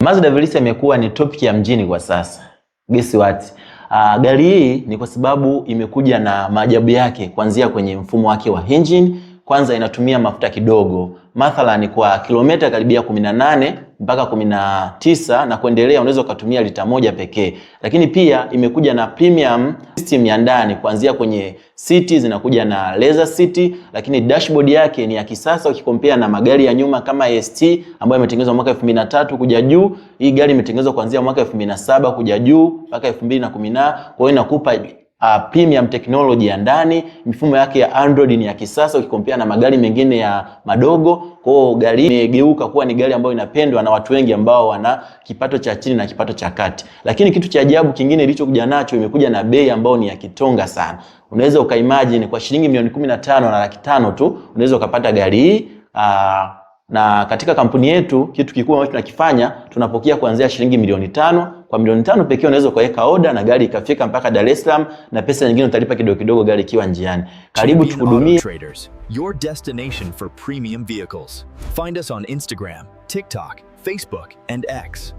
Mazda Veloce imekuwa ni topic ya mjini kwa sasa. Guess what? Gari hii ni kwa sababu imekuja na maajabu yake kuanzia kwenye mfumo wake wa engine. Kwanza inatumia mafuta kidogo. Mathalan kwa kilomita karibia 18 mpaka 19 na kuendelea unaweza kutumia lita 1 pekee. Lakini pia imekuja na premium system ya ndani kuanzia kwenye seat zinakuja na leather seat, lakini dashboard yake ni ya kisasa ukikompea na magari ya nyuma kama ST ambayo imetengenezwa mwaka 2003 kuja juu. Hii gari imetengenezwa kuanzia mwaka 2007 kuja juu mpaka 2010. Kwa hiyo inakupa premium technology ya ndani. Mifumo yake ya Android ni ya kisasa ukikompea na magari mengine ya madogo. Kwa hiyo gari imegeuka kuwa ni gari ambayo inapendwa na watu wengi ambao wana kipato cha chini na kipato cha kati. Lakini kitu cha ajabu kingine ilichokuja nacho, imekuja na bei ambayo ni ya kitonga sana. Unaweza ukaimagine kwa shilingi milioni 15 na laki 5 tu unaweza ukapata gari hii. Na katika kampuni yetu kitu kikubwa ambacho tunakifanya, tunapokea kuanzia shilingi milioni 5. Kwa milioni 5 pekee unaweza kuweka order na gari ikafika mpaka Dar es Salaam, na pesa nyingine utalipa kidogo kidogo gari ikiwa njiani. Karibu tukudumie. Traders, your destination for premium vehicles. Find us on Instagram, TikTok, Facebook, and X.